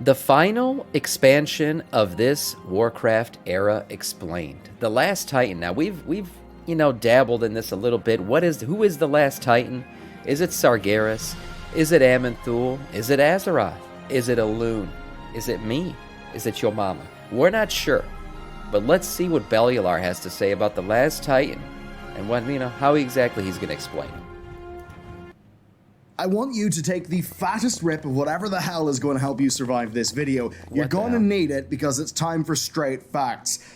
The final expansion of this Warcraft era explained. The Last Titan. Now we've dabbled in this a little bit. Who is the Last Titan? Is it Sargeras? Is it Aman'Thul? Is it Azeroth? Is it Elune? Is it me? Is it your mama? We're not sure. But let's see what Bellular has to say about the Last Titan and how exactly he's going to explain it. I want you to take the fattest rip of whatever the hell is going to help you survive this video. You're going to need it because it's time for straight facts.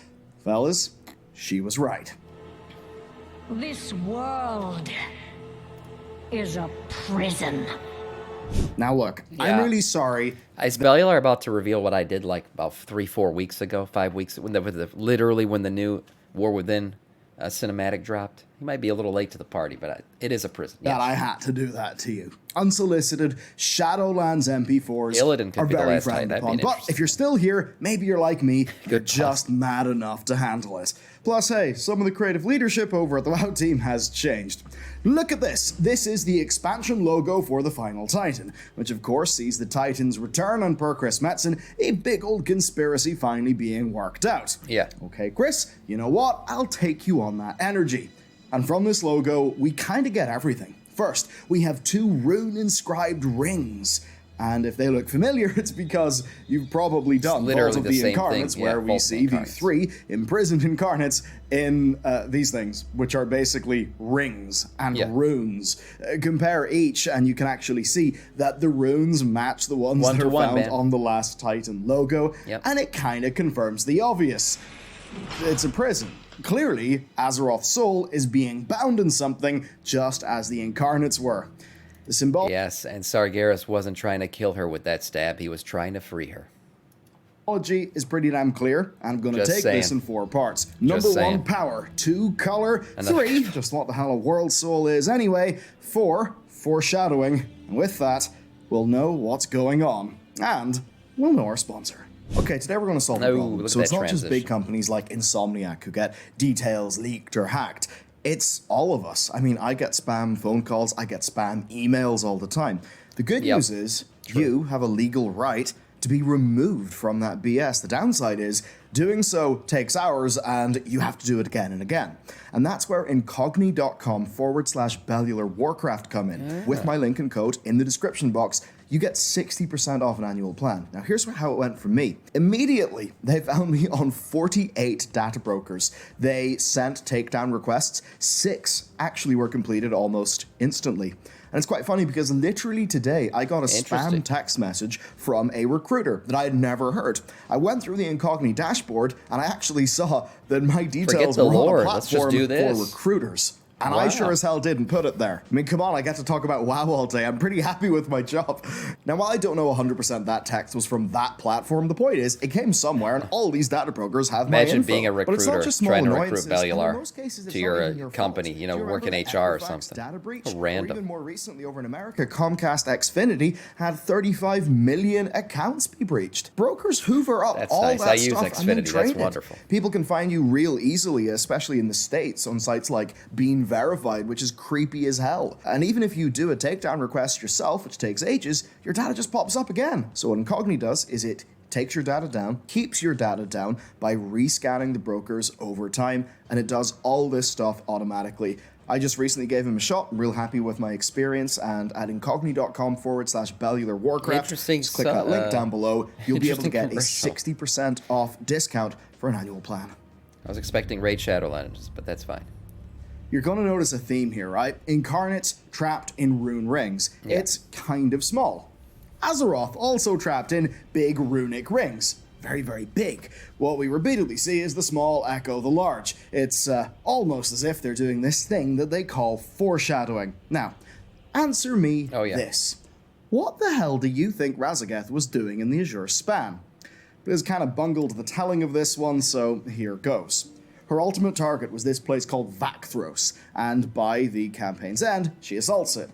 Fellas, she was right. This world is a prison. Now look, I'm really sorry. Is Bellular about to reveal what I did like about 3-4 weeks ago, 5 weeks, literally when the new War Within cinematic dropped? He might be a little late to the party, but it is a prison. That I had to do that to you. Unsolicited, Shadowlands MP4s Illidan are very frowned upon. But if you're still here, maybe you're like me, you're just mad enough to handle it. Plus, hey, some of the creative leadership over at the WoW team has changed. Look at this. This is the expansion logo for the final Titan, which of course sees the Titan's return on per Chris Metzen, a big old conspiracy finally being worked out. Yeah. Okay, Chris, you know what? I'll take you on that energy. And from this logo, we kind of get everything. First, we have 2 rune-inscribed rings. And if they look familiar, it's because you've probably done Vault of the Incarnates, where we see the 3 imprisoned incarnates in these things, which are basically rings and runes. Compare each, and you can actually see that the runes match the ones that are found on the Last Titan logo, and it kind of confirms the obvious. It's a prison. Clearly, Azeroth's soul is being bound in something, just as the Incarnates were. The symbol. Yes, and Sargeras wasn't trying to kill her with that stab, he was trying to free her. Symbology is pretty damn clear, and I'm going to take this in 4 parts. Number 1, power. 2, color. 3, just what the hell a world soul is anyway. 4, foreshadowing. And with that, we'll know what's going on. And we'll know our sponsor. Okay, today we're going to solve a problem. So it's not just big companies like Insomniac who get details leaked or hacked. It's all of us. I mean, I get spam phone calls, I get spam emails all the time. The good news is you have a legal right to be removed from that BS. The downside is doing so takes hours and you have to do it again and again. And that's where incogni.com/Bellular Warcraft come in. With my link and code in the description box, you get 60% off an annual plan. Now here's how it went for me. Immediately, they found me on 48 data brokers. They sent takedown requests. 6 actually were completed almost instantly. And it's quite funny because literally today I got a spam text message from a recruiter that I had never heard. I went through the Incogni dashboard and I actually saw that my details were on a platform for recruiters. And I sure as hell didn't put it there. I mean, come on, I get to talk about WoW all day. I'm pretty happy with my job. Now, while I don't know 100% that text was from that platform, the point is, it came somewhere, and all these data brokers have my info. Imagine being a recruiter trying to recruit Bellular to your company, work in HR or something. Random. Or even more recently over in America, Comcast Xfinity had 35 million accounts be breached. Brokers hoover up all that stuff and then trade it. Wonderful. People can find you real easily, especially in the States, on sites like Bean Verified, which is creepy as hell. And even if you do a takedown request yourself, which takes ages, your data just pops up again. So what Incogni does is it takes your data down, keeps your data down by rescanning the brokers over time, and it does all this stuff automatically. I just recently gave him a shot. I'm real happy with my experience, and at incogni.com/Bellular Warcraft, just click that link down below. You'll be able to get a 60% off discount for an annual plan. I was expecting Raid Shadowlands, but that's fine. You're going to notice a theme here, right? Incarnates trapped in rune rings. Yeah. It's kind of small. Azeroth also trapped in big runic rings. Very, very big. What we repeatedly see is the small echo the large. It's almost as if they're doing this thing that they call foreshadowing. Now, answer me this. What the hell do you think Raszageth was doing in the Azure span? Liz kind of bungled the telling of this one, so here goes. Her ultimate target was this place called Vakthros, and by the campaign's end, she assaults it.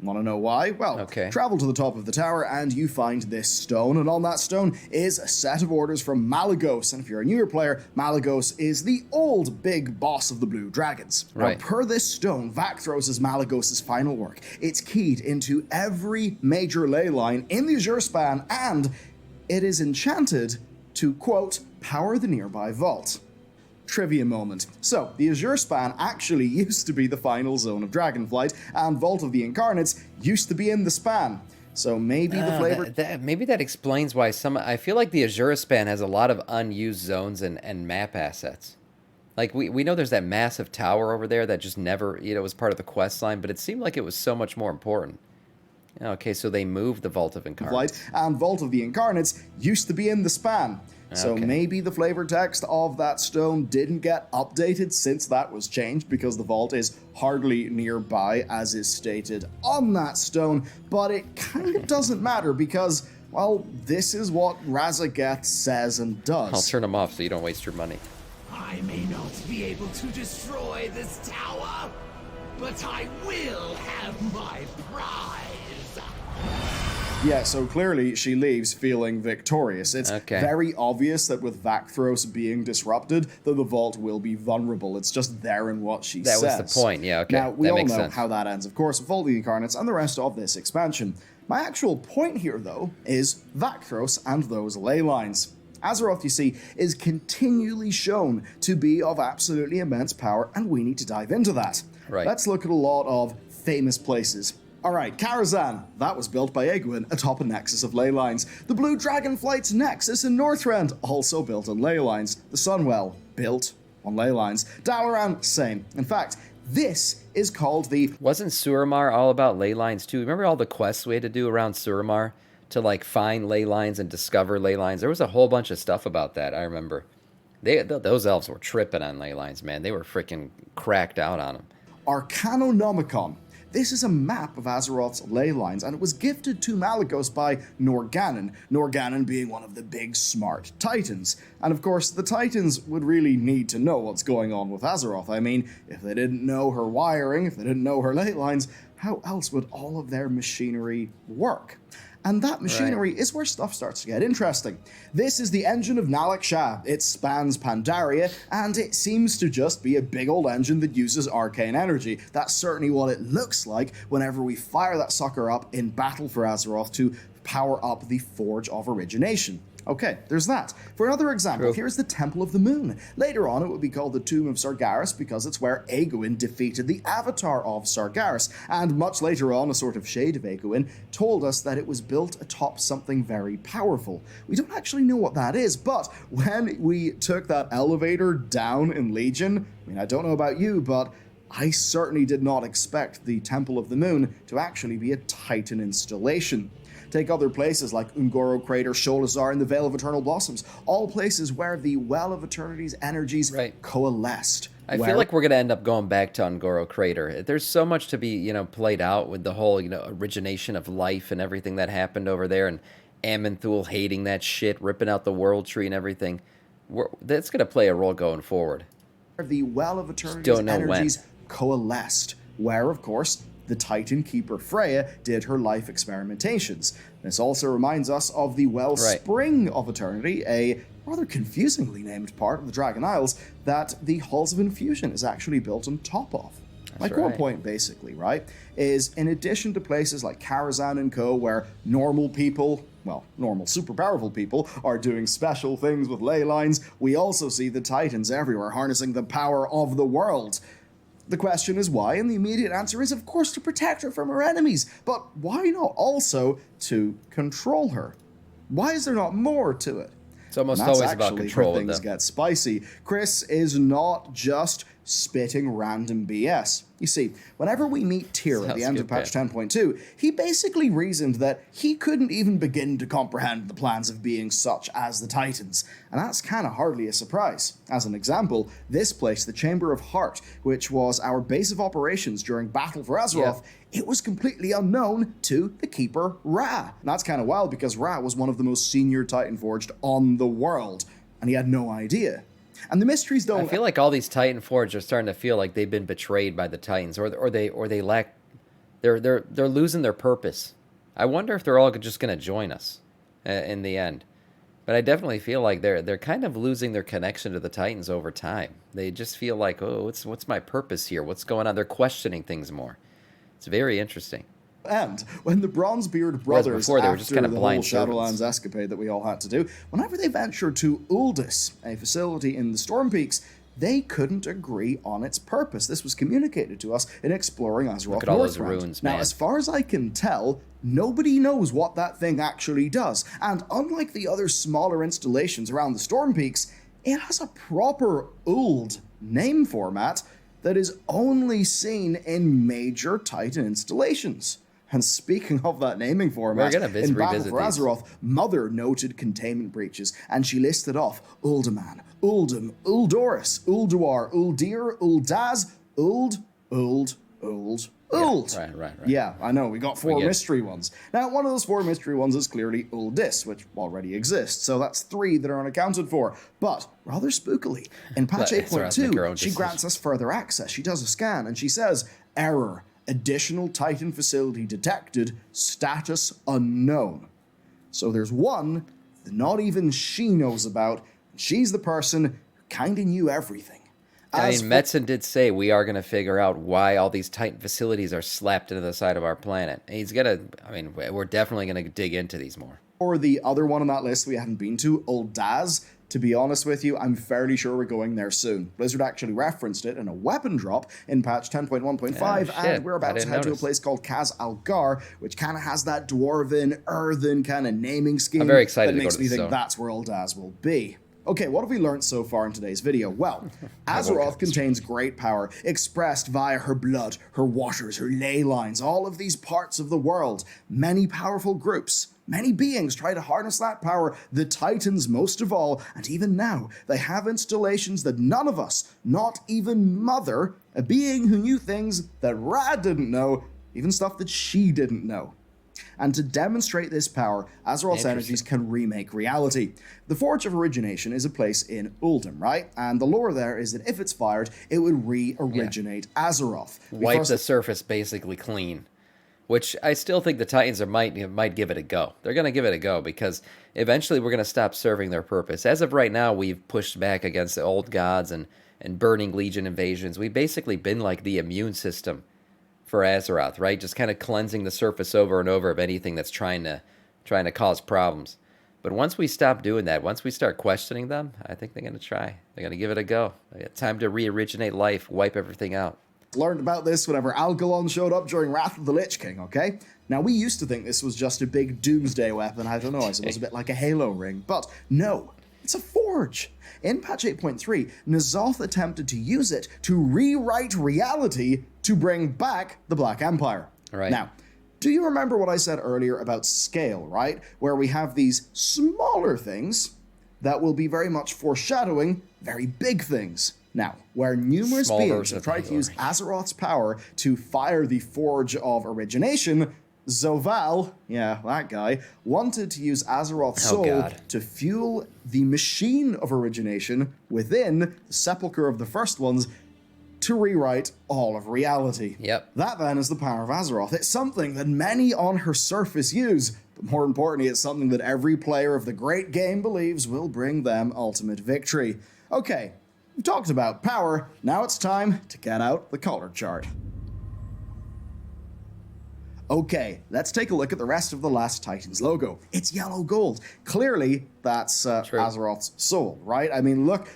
Want to know why? Well, travel to the top of the tower and you find this stone, and on that stone is a set of orders from Malygos, and if you're a newer player, Malygos is the old big boss of the Blue Dragons. Right. Now, per this stone, Vakthros is Malygos' final work. It's keyed into every major ley line in the Azure span, and it is enchanted to, quote, power the nearby vault. Trivia moment. So, the Azure Span actually used to be the final zone of Dragonflight, and Vault of the Incarnates used to be in the span. So maybe the flavor... maybe that explains why I feel like the Azure Span has a lot of unused zones and map assets. Like, we know there's that massive tower over there that just never, was part of the quest line, but it seemed like it was so much more important. Okay, so they moved the Vault of Incarnates. And Vault of the Incarnates used to be in the span. So maybe the flavor text of that stone didn't get updated since that was changed, because the vault is hardly nearby as is stated on that stone, but it kind of doesn't matter because, well, this is what Razageth says and does. I'll turn them off so you don't waste your money. I may not be able to destroy this tower, but I will have my prize. Yeah, so clearly she leaves feeling victorious. It's very obvious that with Vakthros being disrupted, that the vault will be vulnerable. It's just there in what she says. That was the point, yeah, okay. Now, we that all makes know sense. how that ends, of course, with Vault of the Incarnates and the rest of this expansion. My actual point here, though, is Vakthros and those ley lines. Azeroth, you see, is continually shown to be of absolutely immense power, and we need to dive into that. Right. Let's look at a lot of famous places. Alright, Karazhan. That was built by Egwene atop a nexus of ley lines. The Blue Dragonflight's nexus in Northrend, also built on ley lines. The Sunwell, built on ley lines. Dalaran, same. In fact, this is called the... Wasn't Suramar all about ley lines too? Remember all the quests we had to do around Suramar to like find ley lines and discover ley lines? There was a whole bunch of stuff about that, I remember. Those elves were tripping on ley lines, man. They were freaking cracked out on them. Arcanonomicon. This is a map of Azeroth's ley lines, and it was gifted to Malygos by Norgannon, Norgannon being one of the big smart titans. And of course, the titans would really need to know what's going on with Azeroth. I mean, if they didn't know her wiring, if they didn't know her ley lines, how else would all of their machinery work? And that machinery is where stuff starts to get interesting. This is the engine of Nalak Shah. It spans Pandaria, and it seems to just be a big old engine that uses arcane energy. That's certainly what it looks like whenever we fire that sucker up in battle for Azeroth to power up the Forge of Origination. Okay, there's that. For another example, here's the Temple of the Moon. Later on, it would be called the Tomb of Sargeras because it's where Egwene defeated the Avatar of Sargeras. And much later on, a sort of shade of Egwene told us that it was built atop something very powerful. We don't actually know what that is, but when we took that elevator down in Legion, I mean, I don't know about you, but I certainly did not expect the Temple of the Moon to actually be a Titan installation. Take other places like Ungoro Crater, Sholazar, and the Vale of Eternal Blossoms, all places where the Well of Eternity's energies coalesced. I feel like we're going to end up going back to Ungoro Crater. There's so much to be, played out with the whole, origination of life and everything that happened over there, and Aman'Thul hating that shit, ripping out the World Tree and everything. That's going to play a role going forward. The Well of Eternity's energies coalesced, where, of course, the Titan Keeper Freya did her life experimentations. This also reminds us of the Wellspring of Eternity, a rather confusingly named part of the Dragon Isles that the Halls of Infusion is actually built on top of. My core point, basically, is in addition to places like Karazhan and Co., where normal people, well, normal super powerful people, are doing special things with ley lines, we also see the Titans everywhere harnessing the power of the world. The question is why, and the immediate answer is, of course, to protect her from her enemies. But why not also to control her? Why is there not more to it? It's almost always about control. Where things get spicy. Chris is not just spitting random BS. You see, whenever we meet Tyr at the end of patch 10.2, he basically reasoned that he couldn't even begin to comprehend the plans of beings such as the Titans, and that's kind of hardly a surprise. As an example, this place, the Chamber of Heart, which was our base of operations during Battle for Azeroth, it was completely unknown to the Keeper Ra. And that's kind of wild because Ra was one of the most senior Titan Forged on the world, and he had no idea. And the mysteries don't... I feel like all these Titan Forge are starting to feel like they've been betrayed by the Titans, or they lack... They're losing their purpose. I wonder if they're all just going to join us in the end. But I definitely feel like they're kind of losing their connection to the Titans over time. They just feel like, oh, what's my purpose here? What's going on? They're questioning things more. It's very interesting. end. When the Bronzebeard brothers, before, they were just after kind of the blind whole Shadowlands servants. escapade that we all had to do, whenever they ventured to Uldis, a facility in the Storm Peaks, they couldn't agree on its purpose. This was communicated to us in exploring Azeroth Look at all those Northrend. runes, Now, man. as far as I can tell, nobody knows what that thing actually does. And unlike the other smaller installations around the Storm Peaks, it has a proper Uld name format that is only seen in major Titan installations. And speaking of that naming format, We're gonna in Battle revisit for these. Azeroth, Mother noted containment breaches, and she listed off Uldaman, Uldum, Uldoris, Ulduar, Uldir, Uldaz, Uld, Uld. Right. Yeah, I know, we got 4 get it. mystery ones. Now, one of those 4 mystery ones is clearly Uldis, which already exists, so that's 3 that are unaccounted for. But, rather spookily, in patch Let Azeroth make her own 8.2, she decision. grants us further access. She does a scan, and she says, error, additional Titan facility detected, status unknown. So there's one that not even she knows about, and she's the person who kinda knew everything. I As mean, for- Metzen did say we are going to figure out why all these Titan facilities are slapped into the side of our planet. He's going to, I mean, we're definitely going to dig into these more. For the other one on that list we haven't been to, Uldaz, to be honest with you, I'm fairly sure we're going there soon. Blizzard actually referenced it in a weapon drop in patch 10.1.5, Oh, shit. and we're I about to didn't head to a notice. place called Kaz Algar, which kind of has that dwarven, earthen kind of naming scheme. I'm very excited that to go makes to me the think zone. that's where Uldaz will be. Okay, what have we learned so far in today's video? Well, Azeroth contains great power, expressed via her blood, her waters, her ley lines, all of these parts of the world. Many powerful groups, many beings try to harness that power, the Titans most of all, and even now, they have installations that none of us, not even Mother, a being who knew things that Ra didn't know, even stuff that she didn't know. And to demonstrate this power, Azeroth's energies can remake reality. The Forge of Origination is a place in Uldum, right? And the lore there is that if it's fired, it would re-originate Azeroth. Wipe the surface basically clean. Which I still think the Titans might give it a go. They're going to give it a go because eventually we're going to stop serving their purpose. As of right now, we've pushed back against the old gods and Burning Legion invasions. We've basically been like the immune system for Azeroth, right? Just kind of cleansing the surface over and over of anything that's trying to cause problems. But once we stop doing that, once we start questioning them, I think they're going to try. They're going to give it a go. Time to re-originate life, wipe everything out. Learned about this whenever Algalon showed up during Wrath of the Lich King, okay? Now, we used to think this was just a big doomsday weapon, I don't know, I suppose a bit like a Halo ring, but no, it's a forge. In patch 8.3, N'Zoth attempted to use it to rewrite reality to bring back the Black Empire. Right. Now, do you remember what I said earlier about scale, right? Where we have these smaller things that will be very much foreshadowing very big things. Now, where numerous Small beings version have of tried the to use Azeroth's power to fire the Forge of Origination, Zoval, yeah, that guy, wanted to use Azeroth's soul God. to fuel the machine of origination within the sepulchre of the first ones to rewrite all of reality. Yep. That then is the power of Azeroth. It's something that many on her surface use, but more importantly, it's something that every player of the great game believes will bring them ultimate victory. Okay, we've talked about power, now it's time to get out the color chart. Okay, let's take a look at the rest of the Last Titan's logo. It's yellow gold. Clearly, that's Azeroth's soul, right? I mean, look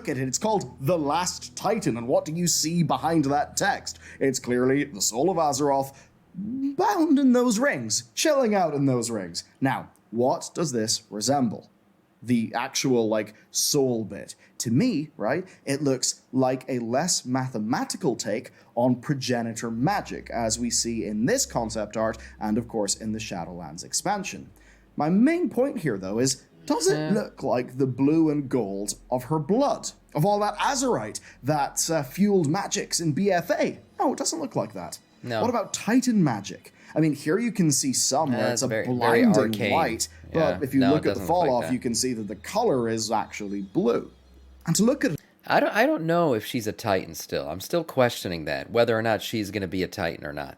at it. It's called The Last Titan, and what do you see behind that text? It's clearly the soul of Azeroth bound in those rings, chilling out in those rings. Now, what does this resemble? The actual, like, soul bit. To me, right, it looks like a less mathematical take on progenitor magic, as we see in this concept art and, of course, in the Shadowlands expansion. My main point here, though, is does it look like the blue and gold of her blood? Of all that azurite that fueled magics in BFA? No, it doesn't look like that. No. What about Titan magic? I mean, here you can see some where it's a very blinding arcane. white, Yeah. but if you No, look it at the doesn't fall look like off, that. you can see that the color is actually blue. And to look at I don't know if she's a Titan still. I'm still questioning that, whether or not she's going to be a Titan or not.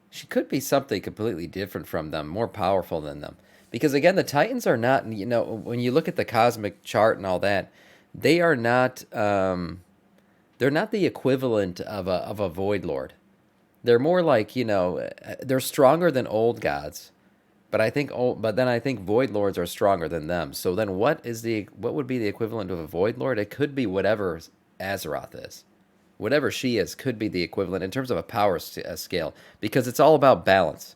She could be something completely different from them, more powerful than them. Because again, the Titans are not, you know, when you look at the cosmic chart and all that, they are not, they're not the equivalent of a Void Lord. They're more like, they're stronger than old gods, but then I think void lords are stronger than them. So then what would be the equivalent of a void lord? It could be whatever Azeroth is. Whatever she is could be the equivalent in terms of a power scale, because it's all about balance.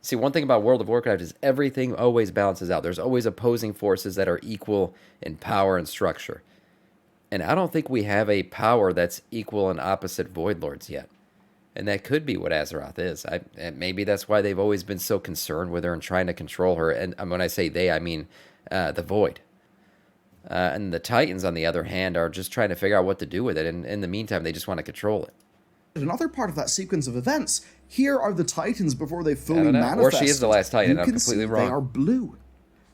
See, one thing about World of Warcraft is everything always balances out. There's always opposing forces that are equal in power and structure. And I don't think we have a power that's equal and opposite void lords yet. And that could be what Azeroth is. And maybe that's why they've always been so concerned with her and trying to control her. And when I say they, I mean the Void. And the Titans, on the other hand, are just trying to figure out what to do with it. And in the meantime, they just want to control it. Another part of that sequence of events, here are the Titans before they fully manifest. Or she is the last Titan. I'm completely wrong. They are blue.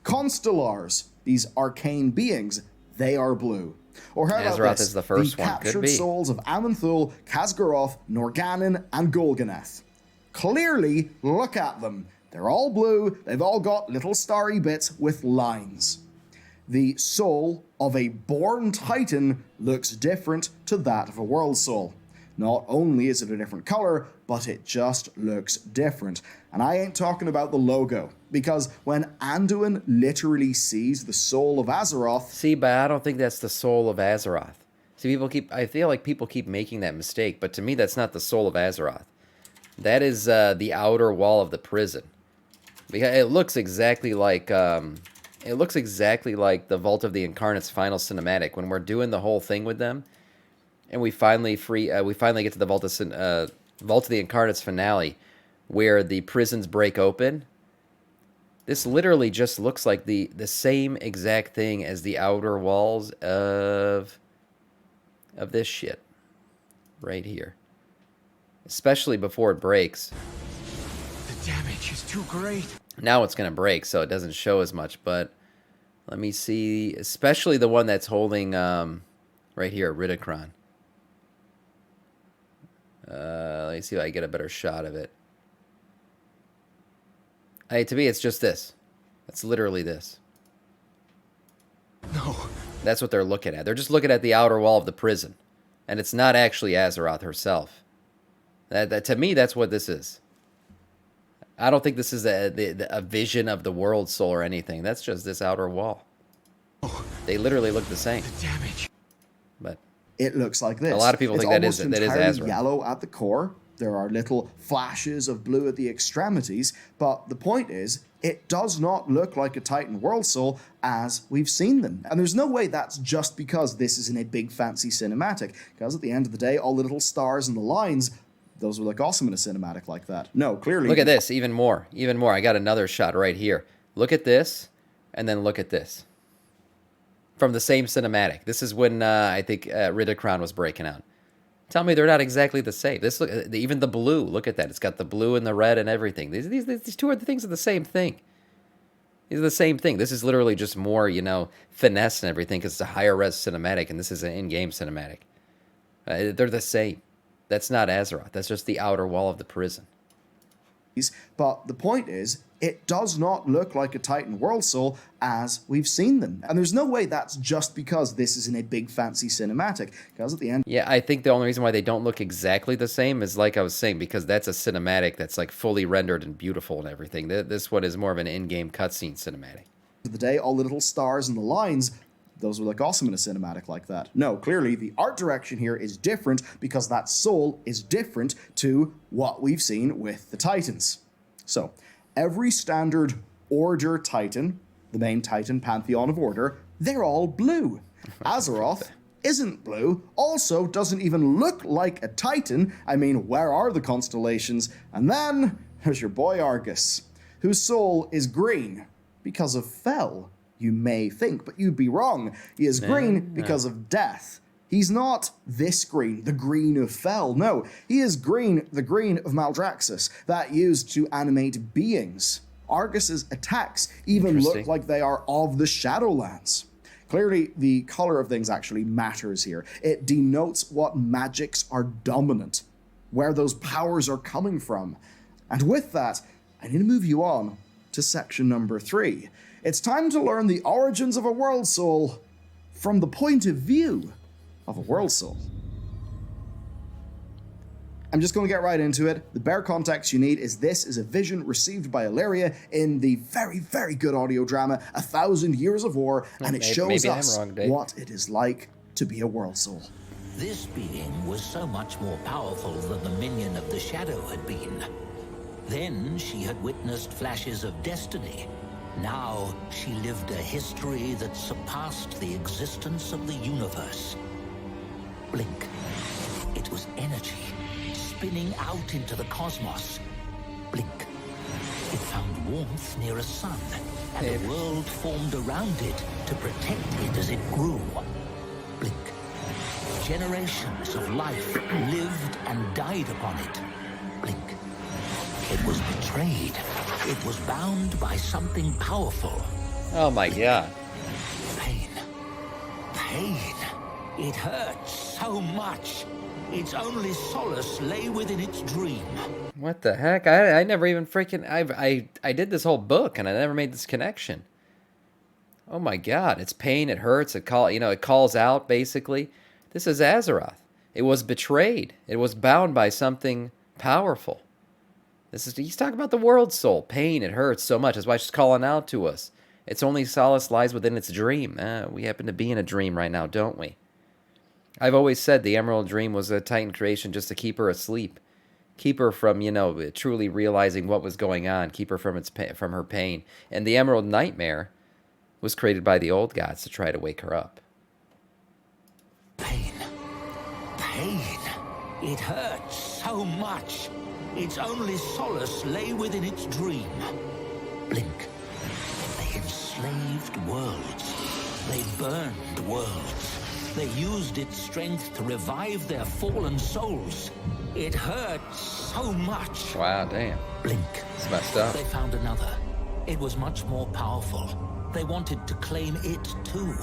Constellars, these arcane beings, they are blue. Or how about Azeroth this? is the first one. Could captured be. souls of Aman'Thul, Khaz'goroth, Norgannon, and Golganath. Clearly, look at them. They're all blue. They've all got little starry bits with lines. The soul of a born Titan looks different to that of a world soul. Not only is it a different color, but it just looks different. And I ain't talking about the logo, because when Anduin literally sees the soul of Azeroth... See, but I don't think that's the soul of Azeroth. See, I feel like people keep making that mistake, but to me that's not the soul of Azeroth. That is the outer wall of the prison. Because it looks exactly like the Vault of the Incarnate's final cinematic. When we're doing the whole thing with them, and we finally get to the Vault of the Incarnate's finale, where the prisons break open. This literally just looks like the same exact thing as the outer walls of this shit right here. Especially before it breaks. The damage is too great. Now it's going to break, so it doesn't show as much, but let me see, especially the one that's holding right here, Ridicron. Let me see if I get a better shot of it. To me, it's just this. It's literally this. No. That's what they're looking at. They're just looking at the outer wall of the prison. And it's not actually Azeroth herself. To me, that's what this is. I don't think this is a vision of the world soul or anything. That's just this outer wall. They literally look the same. The damage. But it looks like this. A lot of people think that is Azeroth. Yellow at the core. There are little flashes of blue at the extremities, but the point is, it does not look like a Titan World Soul as we've seen them. And there's no way that's just because this is in a big fancy cinematic, because at the end of the day, all the little stars and the lines, those would look awesome in a cinematic like that. No, clearly... Look at this, even more. I got another shot right here. Look at this, and then look at this. From the same cinematic. This is when I think Ridicron was breaking out. Tell me they're not exactly the same. Even the blue, look at that. It's got the blue and the red and everything. These two things are the same thing. These are the same thing. This is literally just more, finesse and everything because it's a higher res cinematic, and this is an in-game cinematic. They're the same. That's not Azeroth. That's just the outer wall of the prison. But the point is, it does not look like a Titan World Soul as we've seen them. And there's no way that's just because this is in a big fancy cinematic, because at the end... Yeah, I think the only reason why they don't look exactly the same is, like I was saying, because that's a cinematic that's like fully rendered and beautiful and everything. This one is more of an in-game cutscene cinematic. The day, all the little stars and the lines, those would look awesome in a cinematic like that. No, clearly the art direction here is different because that soul is different to what we've seen with the Titans. So, every standard Order Titan, the main Titan pantheon of Order, they're all blue. Azeroth isn't blue, also doesn't even look like a Titan. I mean, where are the constellations? And then there's your boy Argus, whose soul is green because of Fel, you may think, but you'd be wrong. He is green because of death. He's not this green, the green of Fel. No, he is green, the green of Maldraxxus, that used to animate beings. Argus's attacks even look like they are of the Shadowlands. Clearly, the color of things actually matters here. It denotes what magics are dominant, where those powers are coming from. And with that, I need to move you on to section number 3. It's time to learn the origins of a world soul from the point of view of a world soul. I'm just going to get right into it. The bare context you need is this is a vision received by Illyria in the very, very good audio drama, 1,000 Years of War, and it shows us what it is like to be a world soul. This being was so much more powerful than the minion of the Shadow had been. Then she had witnessed flashes of destiny. Now she lived a history that surpassed the existence of the universe. Blink. It was energy, spinning out into the cosmos. Blink. It found warmth near a sun, and a world formed around it to protect it as it grew. Blink. Generations of life lived and died upon it. Blink. It was betrayed. It was bound by something powerful. Oh my god. Pain. Pain. It hurts so much. Its only solace lay within its dream. What the heck? I never even freaking... I did this whole book, and I never made this connection. Oh my god. It's pain, it hurts, it calls out, basically. This is Azeroth. It was betrayed. It was bound by something powerful. He's talking about the world soul. Pain, it hurts so much. That's why she's calling out to us. Its only solace lies within its dream. We happen to be in a dream right now, don't we? I've always said the Emerald Dream was a Titan creation just to keep her asleep. Keep her from, truly realizing what was going on. Keep her from her pain. And the Emerald Nightmare was created by the old gods to try to wake her up. Pain. Pain. It hurts so much. Its only solace lay within its dream. Blink. They enslaved worlds. They burned worlds. They used its strength to revive their fallen souls. It hurts so much. Wow, damn. Blink. It's messed up. They found another. It was much more powerful. They wanted to claim it too.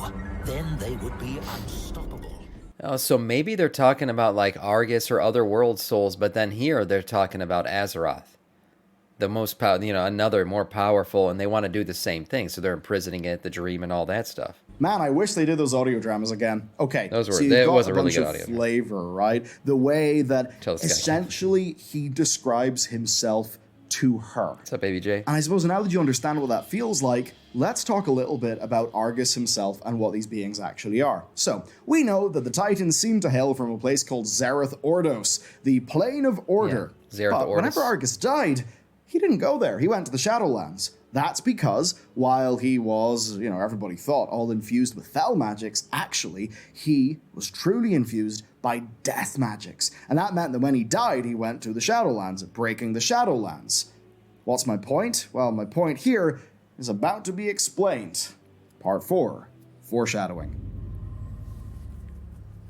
Then they would be unstoppable. Oh, so maybe they're talking about like Argus or other world souls, but then here they're talking about Azeroth. The most another more powerful, and they want to do the same thing. So they're imprisoning it, the dream, and all that stuff. Man, I wish they did those audio dramas again. Okay, that so you've was got a a really bunch good of audio flavor, right? The way that essentially he describes himself to her. What's up, Baby J? And I suppose now that you understand what that feels like, let's talk a little bit about Argus himself and what these beings actually are. So, we know that the Titans seem to hail from a place called Zereth Ordos, the Plane of Order. Yeah, Zereth but Ordos. Whenever Argus died, he didn't go there. He went to the Shadowlands. That's because while he was, everybody thought all infused with fel magics, actually, he was truly infused by death magics. And that meant that when he died, he went to the Shadowlands, breaking the Shadowlands. What's my point? Well, my point here is about to be explained. Part 4, Foreshadowing.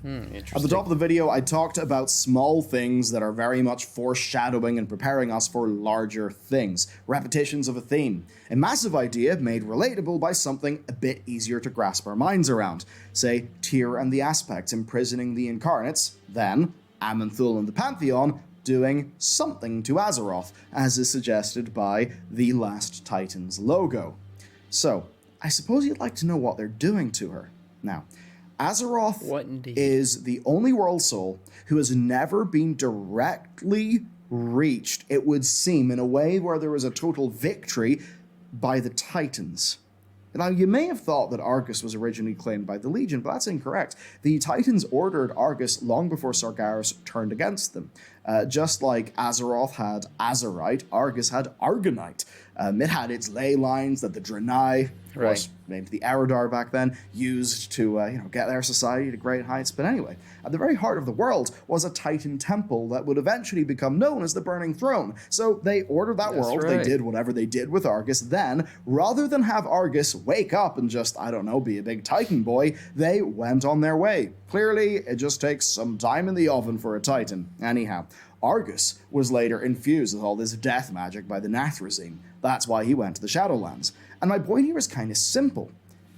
At the top of the video, I talked about small things that are very much foreshadowing and preparing us for larger things. Repetitions of a theme. A massive idea made relatable by something a bit easier to grasp our minds around. Say, Tyr and the Aspects imprisoning the Incarnates, then Aman'Thul and the Pantheon doing something to Azeroth, as is suggested by the Last Titans logo. So, I suppose you'd like to know what they're doing to her. Now, Azeroth is the only world soul who has never been directly reached, it would seem, in a way where there was a total victory by the Titans. Now, you may have thought that Argus was originally claimed by the Legion, but that's incorrect. The Titans ordered Argus long before Sargeras turned against them. Just like Azeroth had Azerite, Argus had Argonite. It had its ley lines that the Draenei, right, named the Eridar back then, used to get their society to great heights. But anyway, at the very heart of the world was a Titan temple that would eventually become known as the Burning Throne. So they ordered that world, right. They did whatever they did with Argus. Then, rather than have Argus wake up and just, be a big Titan boy, they went on their way. Clearly, it just takes some time in the oven for a Titan. Anyhow, Argus was later infused with all this death magic by the Nathrezim. That's why he went to the Shadowlands. And my point here is kind of simple.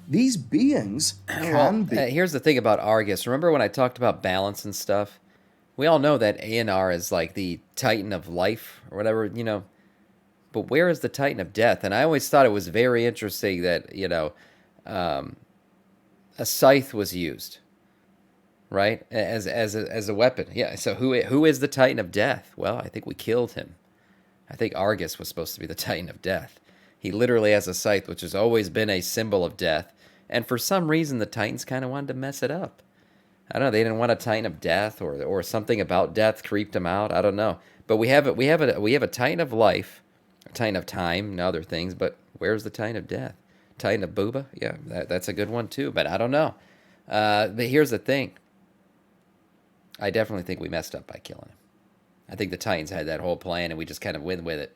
These beings can be... Here's the thing about Argus. Remember when I talked about balance and stuff? We all know that Aenar is like the Titan of life or whatever, But where is the Titan of death? And I always thought it was very interesting that, a scythe was used. right? As a weapon. Yeah. So who is the Titan of Death? Well, I think we killed him. I think Argus was supposed to be the Titan of Death. He literally has a scythe, which has always been a symbol of death. And for some reason, the Titans kind of wanted to mess it up. I don't know. They didn't want a Titan of Death, or something about death creeped them out. I don't know. But we have a Titan of Life, a Titan of Time, and other things. But where's the Titan of Death? Titan of Booba? Yeah, that's a good one too. But I don't know. But here's the thing. I definitely think we messed up by killing him. I think the Titans had that whole plan, and we just kind of went with it.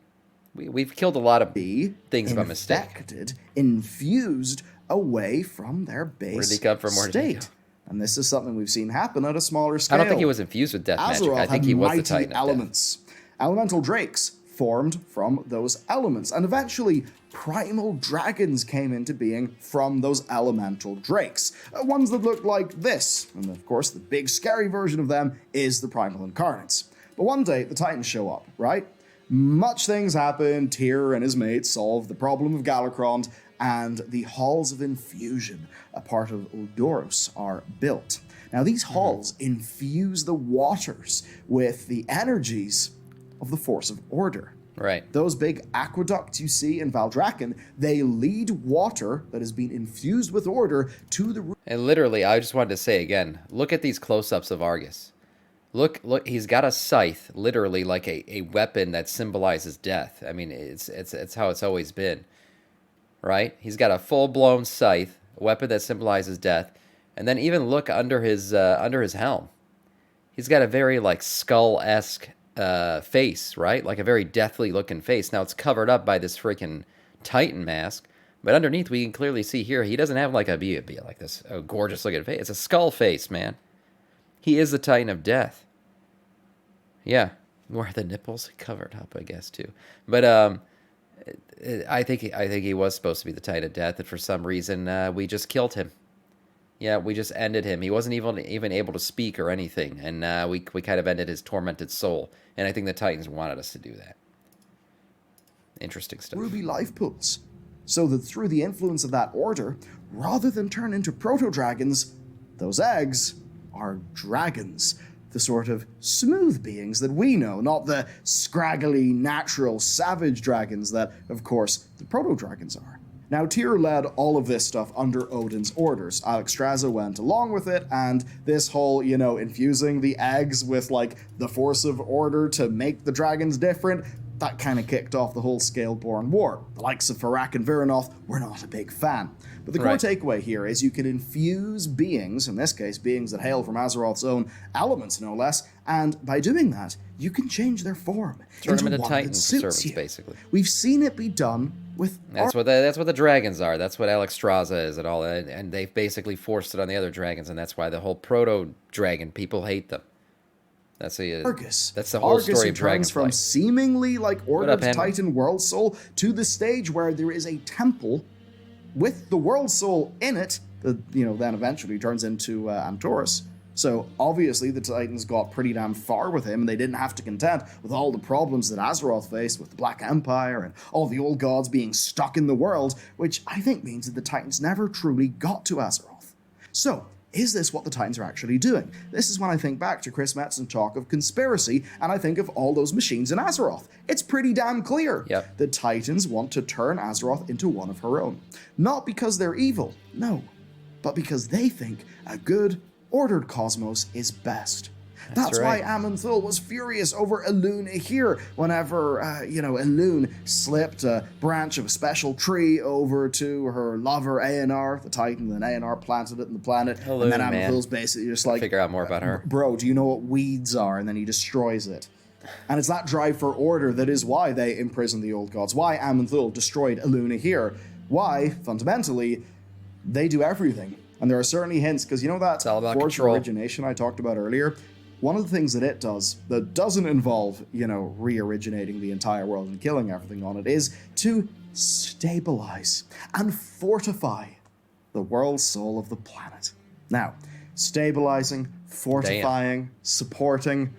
We've killed a lot of things by mistake. Infected, infused away from their base Where did he come from? Where did he go? state. And this is something we've seen happen at a smaller scale. I don't think he was infused with death magic. I think he was the Titan of Death. Elements. Elemental drakes formed from those elements, and eventually primal dragons came into being from those elemental drakes. Ones that looked like this, and of course the big scary version of them is the primal incarnates. But one day the Titans show up, right? Much things happen. Tyr and his mates solve the problem of Galakrond, and the halls of infusion, a part of Uldoros, are built. Now these halls infuse the waters with the energies of the Force of Order. Right. Those big aqueducts you see in Valdrakken, they lead water that has been infused with order to the... And literally, I just wanted to say again, look at these close-ups of Argus. Look, he's got a scythe, literally like a weapon that symbolizes death. I mean, it's how it's always been, right? He's got a full-blown scythe, a weapon that symbolizes death. And then even look under his helm. He's got a very, like, skull-esque face, right? Like a very deathly looking face. Now it's covered up by this freaking Titan mask, but underneath we can clearly see here he doesn't have like be like this gorgeous looking face. It's a skull face, man. He is the Titan of Death. Yeah, where are the nipples covered up, I guess too. But I think he was supposed to be the Titan of Death, and for some reason we just killed him. Yeah, we just ended him. He wasn't even able to speak or anything, and we kind of ended his tormented soul. And I think the Titans wanted us to do that. Interesting stuff. Ruby life pools, so that through the influence of that order, rather than turn into proto-dragons, those eggs are dragons. The sort of smooth beings that we know, not the scraggly, natural, savage dragons that, of course, the proto-dragons are. Now, Tyr led all of this stuff under Odin's orders. Alexstrasza went along with it, and this whole, infusing the eggs with, like, the force of order to make the dragons different, that kind of kicked off the whole Scaleborn War. The likes of Farak and Viranoth were not a big fan. But the core takeaway here is you can infuse beings, in this case beings that hail from Azeroth's own elements, no less, and by doing that, you can change their form Turn them into one Titan that suits servants, you. basically. We've seen it be done with... That's what the dragons are. That's what Alexstrasza is and all. And they've basically forced it on the other dragons, and that's why the whole proto-dragon people hate them. That's Argus. That's the whole story of Dragonflight. From seemingly like ordered Titan World Soul to the stage where there is a temple with the World Soul in it that, then eventually turns into Antorus. So obviously the Titans got pretty damn far with him, and they didn't have to contend with all the problems that Azeroth faced with the Black Empire and all the old gods being stuck in the world, which I think means that the Titans never truly got to Azeroth. So, is this what the Titans are actually doing? This is when I think back to Chris Metz's talk of conspiracy, and I think of all those machines in Azeroth. It's pretty damn clear. Yep. The Titans want to turn Azeroth into one of her own. Not because they're evil, no, but because they think a good, ordered cosmos is best. That's right. why Aman'Thul was furious over Elune here whenever, Elune slipped a branch of a special tree over to her lover Aenar, the Titan, and Aenar planted it in the planet. Elune, and then Aman'Thul's basically just like... Figure out more about her. Bro, do you know what weeds are? And then he destroys it. And it's that drive for order that is why they imprisoned the old gods. Why Aman'Thul destroyed Elune here. Why, fundamentally, they do everything. And there are certainly hints, because that Forge of Origination I talked about earlier, one of the things that it does that doesn't involve, re-originating the entire world and killing everything on it is to stabilize and fortify the world soul of the planet. Now, stabilizing, fortifying, supporting...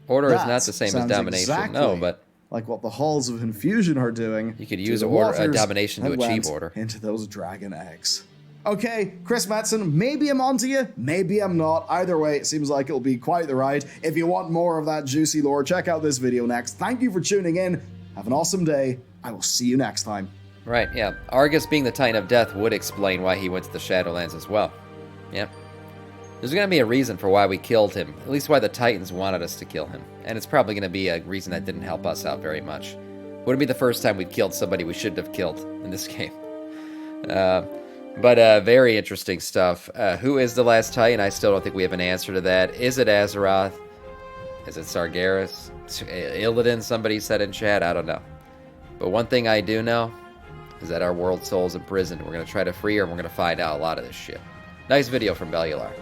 Order is not the same as domination. Exactly no, but... like what the Halls of Infusion are doing. You could use a domination to achieve order. Into those dragon eggs. Okay, Chris Metzen, maybe I'm onto you, maybe I'm not. Either way, it seems like it'll be quite the ride. If you want more of that juicy lore, check out this video next. Thank you for tuning in. Have an awesome day. I will see you next time. Right, yeah. Argus being the Titan of Death would explain why he went to the Shadowlands as well. Yep. There's going to be a reason for why we killed him, at least why the Titans wanted us to kill him. And it's probably going to be a reason that didn't help us out very much. Wouldn't be the first time we've killed somebody we shouldn't have killed in this game. But very interesting stuff. Who is the last Titan? I still don't think we have an answer to that. Is it Azeroth? Is it Sargeras? Illidan, somebody said in chat? I don't know. But one thing I do know is that our world soul is imprisoned. We're going to try to free her, and we're going to find out a lot of this shit. Nice video from Bellular.